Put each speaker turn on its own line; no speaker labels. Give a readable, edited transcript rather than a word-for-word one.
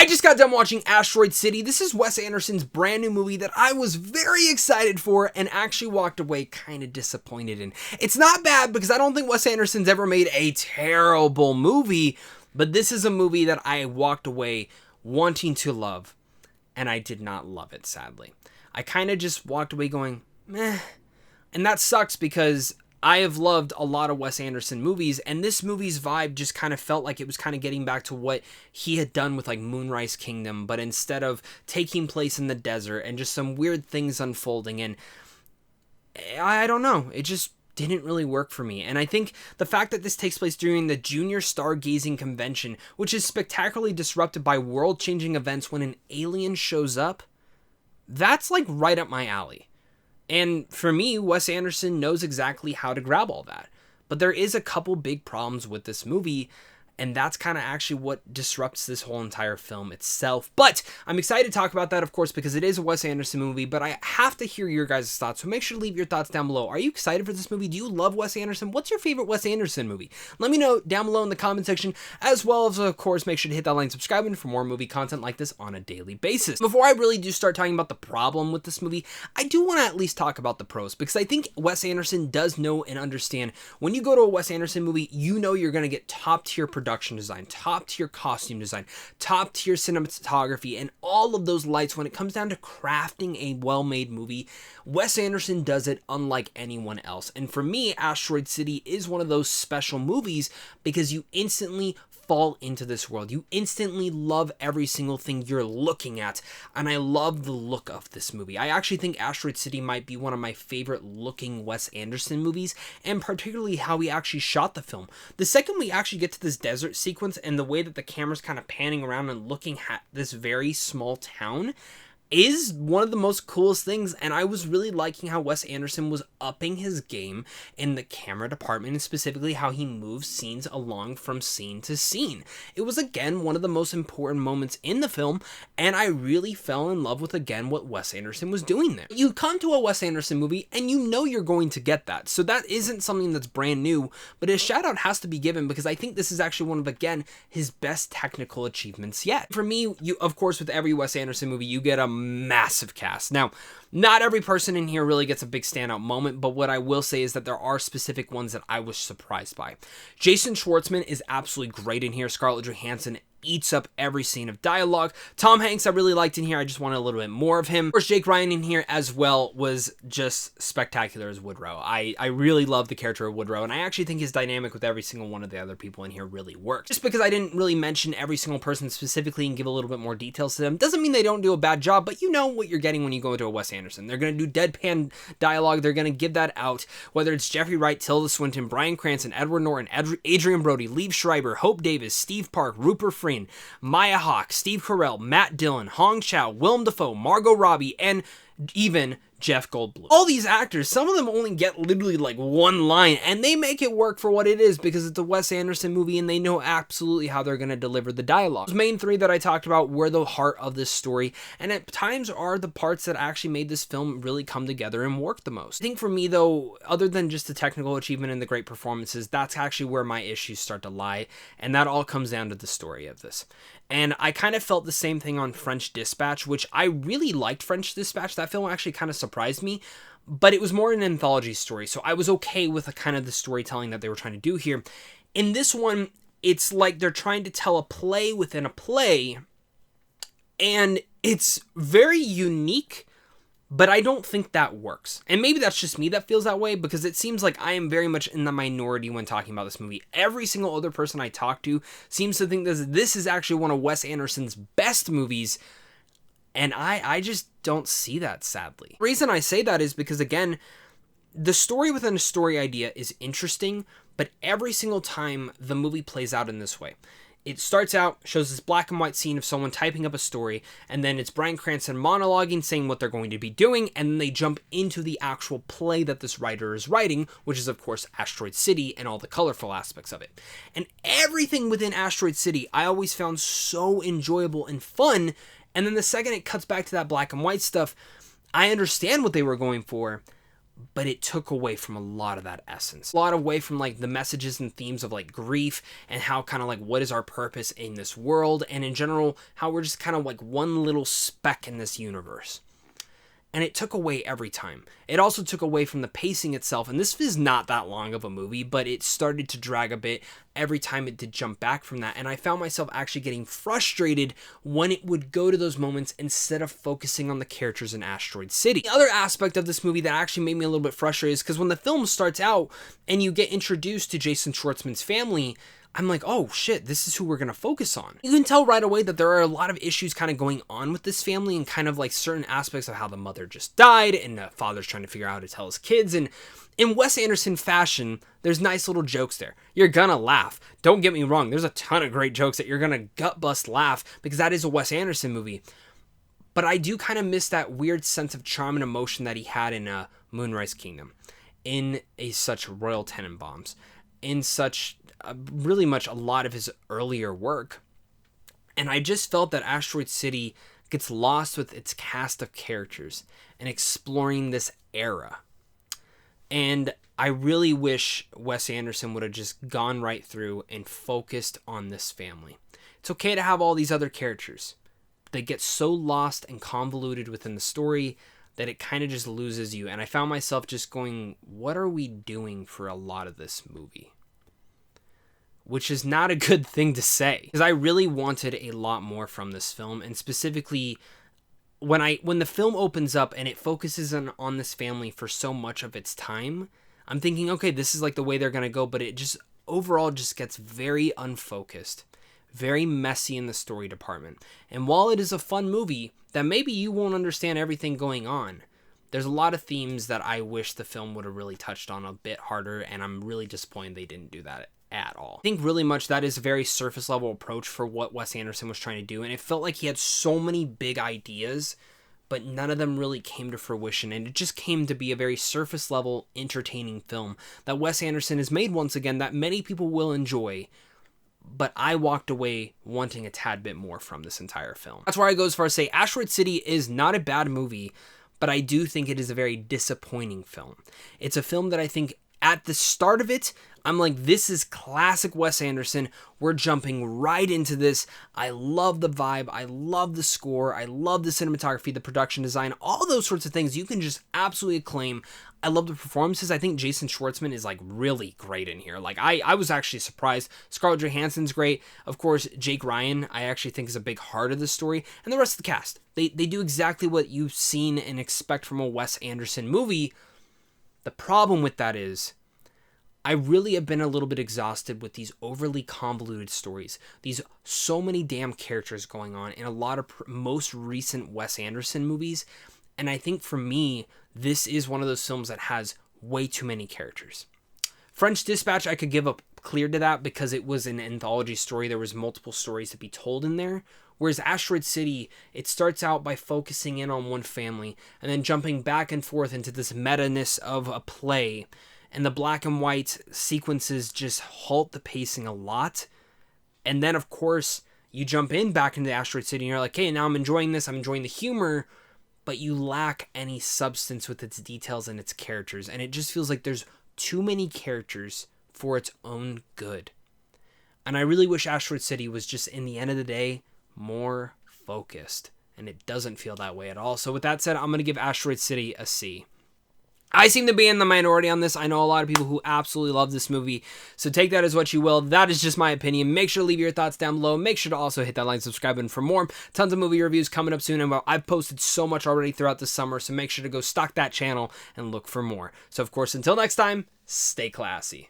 I just got done watching Asteroid City. This is Wes Anderson's brand new movie that I was very excited for and actually walked away kind of disappointed in. It's not bad because I don't think Wes Anderson's ever made a terrible movie, but this is a movie that I walked away wanting to love, and I did not love it, sadly. I kind of just walked away going, meh. And that sucks because I have loved a lot of Wes Anderson movies, and this movie's vibe just kind of felt like it was kind of getting back to what he had done with like Moonrise Kingdom, but instead of taking place in the desert and just some weird things unfolding, and I don't know, it just didn't really work for me. And I think the fact that this takes place during the Junior Stargazing Convention, which is spectacularly disrupted by world-changing events when an alien shows up, that's like right up my alley. And for me, Wes Anderson knows exactly how to grab all that. But there is a couple big problems with this movie, and that's kind of actually what disrupts this whole entire film itself. But I'm excited to talk about that, of course, because it is a Wes Anderson movie, but I have to hear your guys' thoughts, so make sure to leave your thoughts down below. Are you excited for this movie? Do you love Wes Anderson? What's your favorite Wes Anderson movie? Let me know down below in the comment section, as well as, of course, make sure to hit that like and subscribe button for more movie content like this on a daily basis. Before I really do start talking about the problem with this movie, I do want to at least talk about the pros, because I think Wes Anderson does know and understand when you go to a Wes Anderson movie, you know you're going to get top-tier production design, top-tier costume design, top-tier cinematography, and all of those lights. When it comes down to crafting a well-made movie, Wes Anderson does it unlike anyone else. And for me, Asteroid City is one of those special movies because you instantly fall into this world. You instantly love every single thing you're looking at, and I love the look of this movie. I actually think Asteroid City might be one of my favorite looking Wes Anderson movies, and particularly how he actually shot the film. The second we actually get to this desert sequence and the way that the camera's kind of panning around and looking at this very small town is one of the most coolest things, and I was really liking how Wes Anderson was upping his game in the camera department, and specifically how he moves scenes along from scene to scene. It was, again, one of the most important moments in the film, and I really fell in love with, again, what Wes Anderson was doing there. You come to a Wes Anderson movie, and you know you're going to get that, so that isn't something that's brand new, but a shout out has to be given, because I think this is actually one of, again, his best technical achievements yet. For me, you, of course, with every Wes Anderson movie, you get a massive cast. Now, not every person in here really gets a big standout moment, but what I will say is that there are specific ones that I was surprised by. Jason Schwartzman is absolutely great in here. Scarlett Johansson eats up every scene of dialogue. Tom Hanks I really liked in here. I just wanted a little bit more of him. Of course, Jake Ryan in here as well was just spectacular as Woodrow. I really love the character of Woodrow, and I actually think his dynamic with every single one of the other people in here really works. Just because I didn't really mention every single person specifically and give a little bit more details to them doesn't mean they don't do a bad job, but you know what you're getting when you go into a Wes Anderson. They're going to do deadpan dialogue. They're going to give that out, whether it's Jeffrey Wright, Tilda Swinton, Bryan Cranston, Edward Norton, Adrian Brody, Liev Schreiber, Hope Davis, Steve Park, Rupert Friend, Maya Hawke, Steve Carell, Matt Dillon, Hong Chow, Willem Dafoe, Margot Robbie, and even Jeff Goldblum. All these actors, some of them only get literally like one line, and they make it work for what it is because it's a Wes Anderson movie and they know absolutely how they're going to deliver the dialogue. Those main three that I talked about were the heart of this story, and at times are the parts that actually made this film really come together and work the most. I think for me though, other than just the technical achievement and the great performances, that's actually where my issues start to lie, and that all comes down to the story of this. And I kind of felt the same thing on French Dispatch, which I really liked French Dispatch. That film actually kind of surprised me, but it was more an anthology story, so I was okay with the kind of the storytelling that they were trying to do here. In this one, it's like they're trying to tell a play within a play, and it's very unique, but I don't think that works. And maybe that's just me that feels that way, because it seems like I am very much in the minority when talking about this movie. Every single other person I talk to seems to think this is actually one of Wes Anderson's best movies, and I just don't see that, sadly. The reason I say that is because, again, the story within a story idea is interesting, but every single time the movie plays out in this way. It starts out, shows this black and white scene of someone typing up a story, and then it's Bryan Cranston monologuing, saying what they're going to be doing, and then they jump into the actual play that this writer is writing, which is, of course, Asteroid City and all the colorful aspects of it. And everything within Asteroid City I always found so enjoyable and fun, and then the second it cuts back to that black and white stuff, I understand what they were going for, but it took away from a lot of that essence. A lot away from like the messages and themes of like grief and how kind of like what is our purpose in this world, and in general how we're just kind of like one little speck in this universe. And it took away every time. It also took away from the pacing itself, and this is not that long of a movie, but it started to drag a bit every time it did jump back from that, and I found myself actually getting frustrated when it would go to those moments instead of focusing on the characters in Asteroid City. The other aspect of this movie that actually made me a little bit frustrated is because when the film starts out and you get introduced to Jason Schwartzman's family, I'm like, oh shit, this is who we're going to focus on. You can tell right away that there are a lot of issues kind of going on with this family, and kind of like certain aspects of how the mother just died and the father's trying to figure out how to tell his kids. And in Wes Anderson fashion, there's nice little jokes there. You're gonna laugh. Don't get me wrong. There's a ton of great jokes that you're gonna gut bust laugh, because that is a Wes Anderson movie. But I do kind of miss that weird sense of charm and emotion that he had in Moonrise Kingdom, in such Royal Tenenbaums, in such really much a lot of his earlier work. And I just felt that Asteroid City gets lost with its cast of characters and exploring this era. And I really wish Wes Anderson would have just gone right through and focused on this family. It's okay to have all these other characters. They get so lost and convoluted within the story that it kind of just loses you. And I found myself just going, what are we doing for a lot of this movie? Which is not a good thing to say, because I really wanted a lot more from this film. And specifically, when the film opens up and it focuses on this family for so much of its time, I'm thinking, okay, this is like the way they're going to go, but it just overall just gets very unfocused, very messy in the story department. And while it is a fun movie that maybe you won't understand everything going on, there's a lot of themes that I wish the film would have really touched on a bit harder, and I'm really disappointed they didn't do that at all. I think really much that is a very surface level approach for what Wes Anderson was trying to do, and it felt like he had so many big ideas, but none of them really came to fruition, and it just came to be a very surface level entertaining film that Wes Anderson has made once again that many people will enjoy, but I walked away wanting a tad bit more from this entire film. That's where I go as far as say Asteroid City is not a bad movie, but I do think it is a very disappointing film. It's a film that I think at the start of it, I'm like, this is classic Wes Anderson. We're jumping right into this. I love the vibe. I love the score. I love the cinematography, the production design, all those sorts of things you can just absolutely acclaim. I love the performances. I think Jason Schwartzman is like really great in here. Like I was actually surprised. Scarlett Johansson's great. Of course, Jake Ryan, I actually think is a big heart of the story. And the rest of the cast. They do exactly what you've seen and expect from a Wes Anderson movie. The problem with that is, I really have been a little bit exhausted with these overly convoluted stories. These so many damn characters going on in a lot of most recent Wes Anderson movies. And I think for me, this is one of those films that has way too many characters. French Dispatch, I could give up clear to that because it was an anthology story. There was multiple stories to be told in there. Whereas Asteroid City, it starts out by focusing in on one family and then jumping back and forth into this meta-ness of a play. And the black and white sequences just halt the pacing a lot. And then, of course, you jump in back into Asteroid City and you're like, hey, now I'm enjoying this. I'm enjoying the humor. But you lack any substance with its details and its characters. And it just feels like there's too many characters for its own good. And I really wish Asteroid City was just, in the end of the day, more focused. And it doesn't feel that way at all. So with that said, I'm going to give Asteroid City a C. I seem to be in the minority on this. I know a lot of people who absolutely love this movie, so take that as what you will. That is just my opinion. Make sure to leave your thoughts down below. Make sure to also hit that like and subscribe button for more. Tons of movie reviews coming up soon, and I've posted so much already throughout the summer, so make sure to go stock that channel and look for more. So of course, until next time, stay classy.